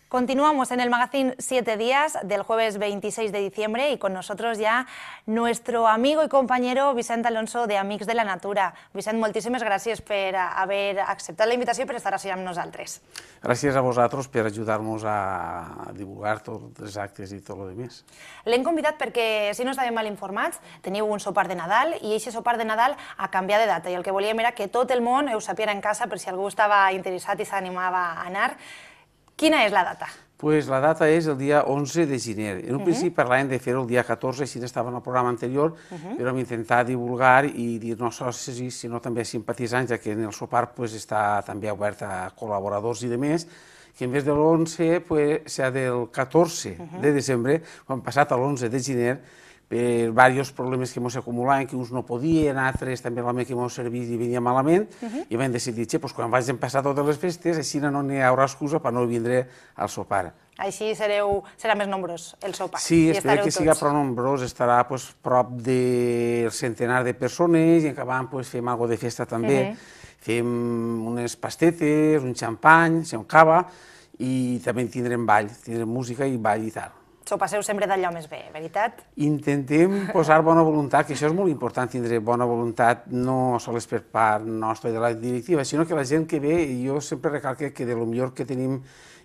Continuamos en el magazine 7 días del jueves 26 de diciembre y con nosotros ya nuestro amigo y compañero Vicent Alonso de Amics de la Natura. Vicent, moltíssimes gràcies per haver acceptat la invitació i per estar així amb nosaltres. Gràcies a vosaltres per ajudar-nos a divulgar tots els actes i tot el demés. L'hem convidat perquè, si no estàvem mal informats, teniu un sopar de Nadal i aquest sopar de Nadal ha canviat de data i el que volíem era que tot el món ho sapiera en casa per si algú estava interessat i s'animava a anar. Quina és la data? Pues la data és el dia 11 de gener. En un principi parlàvem de fer-ho el dia 14, així estava en el programa anterior, però vam intentar divulgar i dir no socis, sinó també simpatitzants, ja que en el sopar està també obert a col·laboradors i demés, que en vez de l'11 serà del 14 de desembre, quan passat a l'11 de gener, per diversos problemes que ens acumulaven, que uns no podien, altres també l'home que ens servia i venia malament, i vam decidir, quan vagin passar totes les festes, així no n'hi haurà excusa per no vindre al sopar. Així serà més nombrós el sopar. Sí, espero que sigui prou nombrós, estarà prop del centenar de persones i acabant fem alguna cosa de festa també. Fem unes pastetes, un xampany, un cava i també tindrem ball, tindrem música i ball i tal. S'ho passeu sempre d'allò més bé, veritat? Intentem posar bona voluntat, que això és molt important, tindre bona voluntat, no sols per part nostra i de la directiva, sinó que la gent que ve, i jo sempre recalco que de lo millor que tenim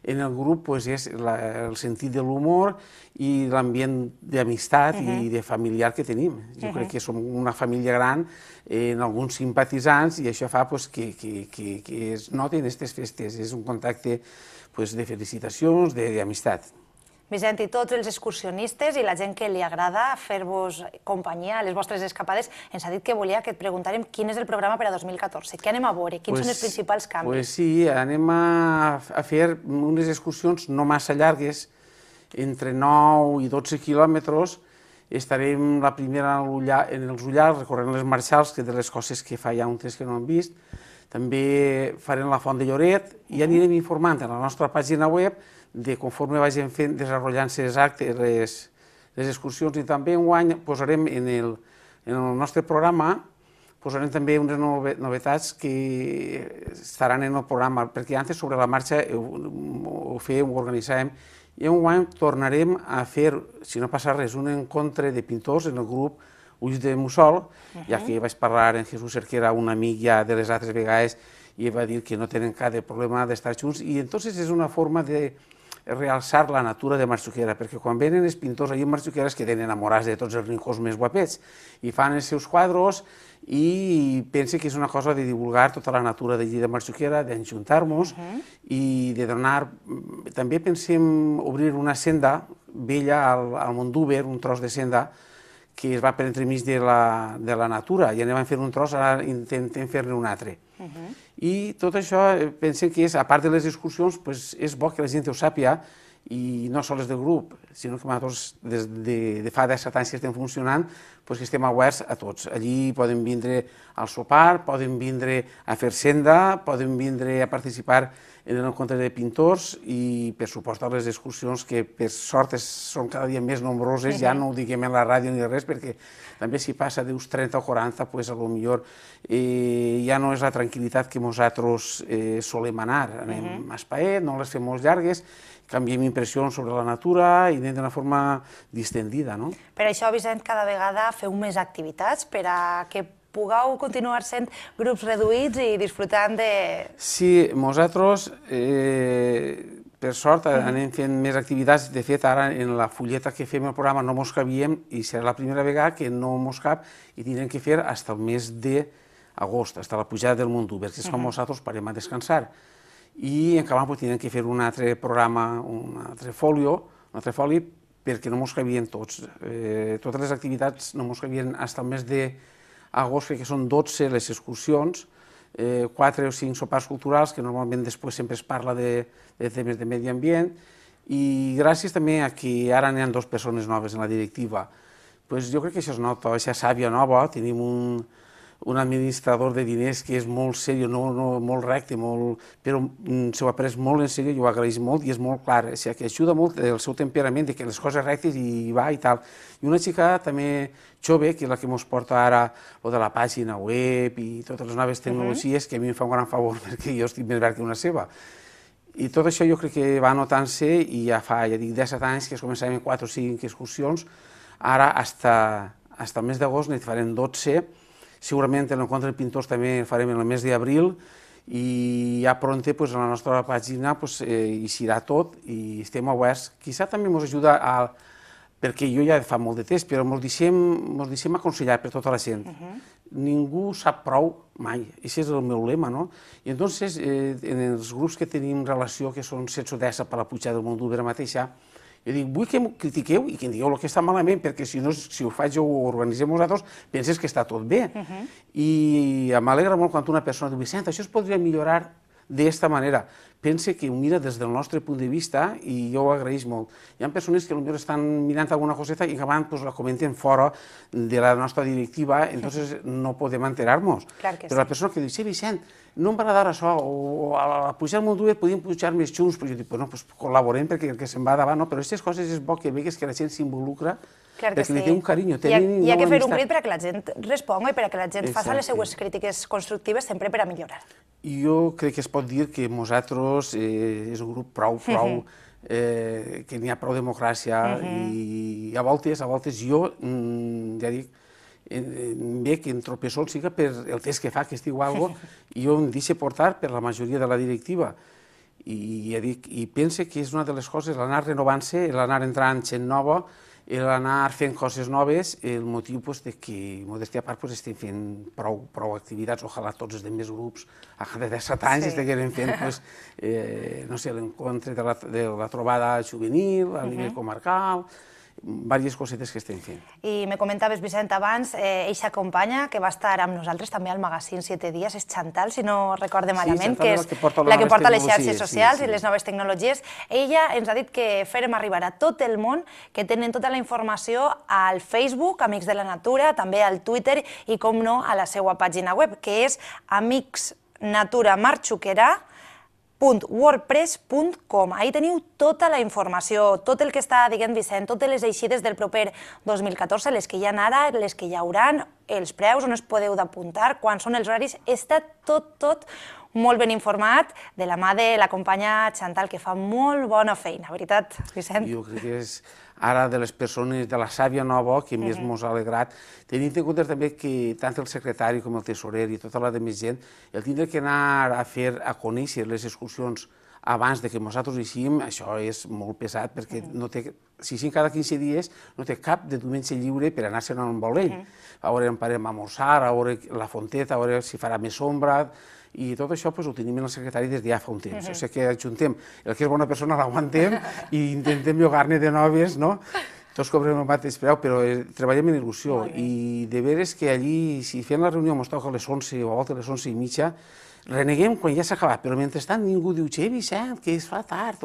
en el grup és el sentit de l'humor i l'ambient d'amistat i de familiar que tenim. Jo crec que som una família gran, en alguns simpatitzants, i això fa que es notin aquestes festes. És un contacte de felicitacions, d'amistat. Vicent, i tots els excursionistes i la gent que li agrada fer-vos companyia a les vostres escapades, ens ha dit que volia que et preguntàrem quin és el programa per a 2014, què anem a veure, quins són els principals canvis? Sí, anem a fer unes excursions no massa llargues, entre 9 i 12 quilòmetres. Estarem la primera en els Ullals, recorrent les Marxals, que de les coses que fa ja un temps que no hem vist. També farem la Font de Lloret i anirem informant a la nostra pàgina web de conforme vagin desenvolupant-se els actes, les excursions, i també enguany posarem en el nostre programa també unes novetats que estaran en el programa, perquè antes sobre la marxa ho fèiem, ho organitzàvem, i enguany tornarem a fer, si no passa res, un encontre de pintors en el grup Ulls de Mussol, ja que vaig parlar amb Jesús Cerquera, un amic ja de les altres vegades, i va dir que no tenen cap problema d'estar junts, i entonces és una forma de realçar la natura de Marxuquera, perquè quan venen els pintors allà a Marxuquera es queden enamorats de tots els rincons més guapets i fan els seus quadros i pensen que és una cosa de divulgar tota la natura d'allí de Marxuquera, d'enjuntar-nos i de donar... També pensem obrir una senda vella al Mondúber, un tros de senda que es va per entremig de la natura, i anem a fer un tros, ara intentem fer-ne un altre. I tot això pensem que és, a part de les excursions, és bo que la gent ho sàpiga, i no sols del grup, sinó que nosaltres des de fa 17 anys que estem funcionant, que estem oberts a tots. Allí poden vindre al sopar, poden vindre a fer senda, poden vindre a participar en l'encontre de pintors i, per supost, a les excursions, que per sort són cada dia més nombroses, ja no ho diguem en la ràdio ni res, perquè també si passa d'uns 30 o 40, potser ja no és la tranquil·litat que nosaltres solem anar. Anem a Espaet, no les fem molt llargues, canviem impressions sobre la natura i anem d'una forma distendida. Per això, Vicent, cada vegada feu més activitats per a que pugueu continuar sent grups reduïts i disfrutant de... Sí, nosaltres, per sort, anem fent més activitats. De fet, ara en la fulleta que fem el programa no mos cabíem i serà la primera vegada que no mos cap i tindrem que fer fins al mes d'agost, fins a la pujada del Mondúber, que és quan nosaltres parem a descansar. I en acabant tindrem que fer un altre programa, un altre foli, perquè no mos cabien tots. Totes les activitats no mos cabien fins al mes d'agost, crec que són 12 les excursions, 4 o 5 sopars culturals, que normalment després sempre es parla de temes de medi ambient, i gràcies també a que ara n'hi ha 2 persones noves en la directiva. Jo crec que això es nota, aquesta sàvia nova, tenim un administrador de diners que és molt seriós, molt recte, però s'ho ha pres molt en seriós i ho agraeix molt i és molt clar, que ajuda molt el seu temperament, que les coses rectes i va i tal. I una xica també jove, que és la que ens porta ara de la pàgina web i totes les noves tecnologies, que a mi em fa un gran favor perquè jo estic més verd que una seva. I tot això jo crec que va notant-se i ja fa, ja dic, 17 anys que es començaven 4 o 5 excursions, ara fins al mes d'agost ne farem 12, segurament l'encontre de pintors també el farem en el mes d'abril i ja pronte a la nostra pàgina hi serà tot i estem oberts. Quizà també ens ajuda perquè jo ja fa molt de temps, però ens deixem aconsellar per tota la gent. Ningú sap prou mai, aquest és el meu lema, no? I entonces, en els grups que tenim relació, que són 16 o 10 per la pujada del Montdú vera mateixa, jo dic, vull que em critiqueu i que em digueu el que està malament, perquè si ho faig o ho organitzem vosaltres, penses que està tot bé. I m'alegra molt quan una persona diu, Vicent, això es podria millorar d'esta manera. Pense que ho mira des del nostre punt de vista i jo ho agraeix molt. Hi ha persones que potser estan mirant alguna coseta i que abans la comenten fora de la nostra directiva, entonces no podem enterar-nos. Però la persona que diu, sí, Vicent, no em va agradar això, o a pujar al Montdú podíem pujar més junts, però jo dic, no, col·laborem perquè el que se'n va davant, no? Però aquestes coses és bo que vegues que la gent s'involucra perquè li té un carinyo. Hi ha que fer un crit perquè la gent respongui i perquè la gent faci les seues crítiques constructives sempre per a millorar. Jo crec que es pot dir que nosaltres és un grup prou, que n'hi ha prou democràcia i a voltes jo, ja dic, bé que en tropessol siga per el test que fa, que estiu algo, i jo em deixo portar per la majoria de la directiva. I ja dic, i pense que és una de les coses, l'anar renovant-se, l'anar entrant gent nova, l'anar fent coses noves, el motiu de que, modèstia a part, estem fent prou activitats, ojalà tots els demés grups, a cada 17 anys estiguem fent, no sé, l'encontre de la trobada juvenil a nivell comarcal, diverses cosetes que estem fent. I me comentaves, Vicent, abans, eixa companya que va estar amb nosaltres també al magazín 7 dies, és Chantal, si no recorde malament, que és la que porta les xarxes socials i les noves tecnologies. Ella ens ha dit que farem arribar a tot el món, que tenen tota la informació al Facebook, Amics de la Natura, també al Twitter i, com no, a la seva pàgina web, que és amicsnaturamarxuquerà.com. .wordpress.com. Ahí teniu tota la informació, tot el que està dient Vicent, totes les eixides del proper 2014, les que hi ha ara, les que hi hauran, els preus, on es podeu d'apuntar, quan són els horaris, està tot molt ben informat de la mà de la companya Chantal, que fa molt bona feina, veritat, Vicent? Jo crec que és ara de les persones de la sàvia nova que més ens ha alegrat, tenint en compte també que tant el secretari com el tesorer i tota la demés gent, el tindre que anar a conèixer les excursions abans que nosaltres eixim, això és molt pesat perquè si eixim cada 15 dies no té cap de diumenge lliure per anar-se'n a un bolell. A veure on parem a almorzar, a veure la fonteta, a veure si farà més ombra, i tot això ho tenim en el secretari des de ja fa un temps. O sigui que ajuntem el que és bona persona, l'aguantem i intentem llogar-ne de noves, no? Tots cobrem el mateix preu, però treballem en il·lusió. I de veres que allí, si fem la reunió, ens toca a les 11 o a voltes a les 11:30, reneguem quan ja s'ha acabat, però mentrestant ningú diu, Vicent, que es fa tard,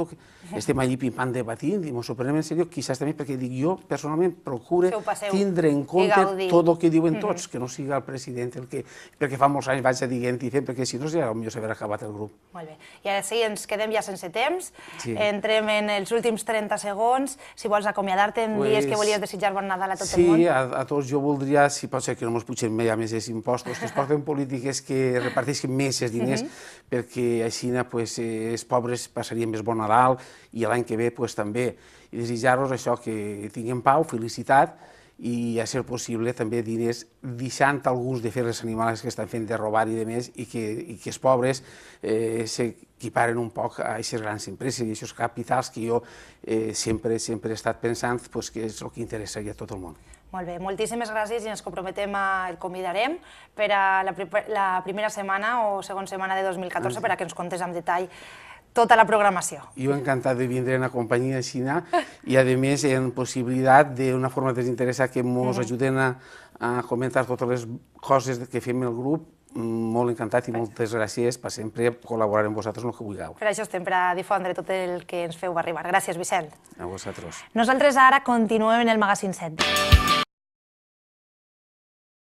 estem allí pim-pam debatint i ens ho prenem en sèrio, quizás també perquè dic jo, personalment, procure tindre en compte tot el que diuen tots, que no siga el president el que, perquè fa molts anys vaig a dient i fent, perquè si no ja potser s'haurà acabat el grup. Molt bé. I ara sí, ens quedem ja sense temps, entrem en els últims 30 segons, si vols acomiadar-te, em dies que volies desitjar bon Nadal a tot el món. Sí, a tots jo voldria, si pot ser que no ens pugem ja més els impostos, que es porten polítiques que reparteixen més diners, perquè així els pobres passarien més bon Nadal i l'any que ve també. I desitjar-los això, que tinguem pau, felicitat i, a ser possible, també diners, deixant el gust de fer les animals que estan fent de robar i de més, i que els pobres s'equiparen un poc a aquestes grans empreses i aquests capitals que jo sempre he estat pensant que és el que interessa a tot el món. Molt bé, moltíssimes gràcies i ens comprometem, el convidarem per a la primera setmana o segona setmana de 2014 per a que ens contés amb detall tota la programació. Jo encantat de vindre en la companyia xina i, a més, en possibilitat d'una forma desinteressada que ens ajuden a comentar totes les coses que fem el grup. Molt encantat i moltes gràcies per sempre col·laborar amb vosaltres en el que vulgueu. Per això estem, per a difondre tot el que ens feu arribar. Gràcies, Vicent. A vosaltres. Nosaltres ara continuem en el magazín 7.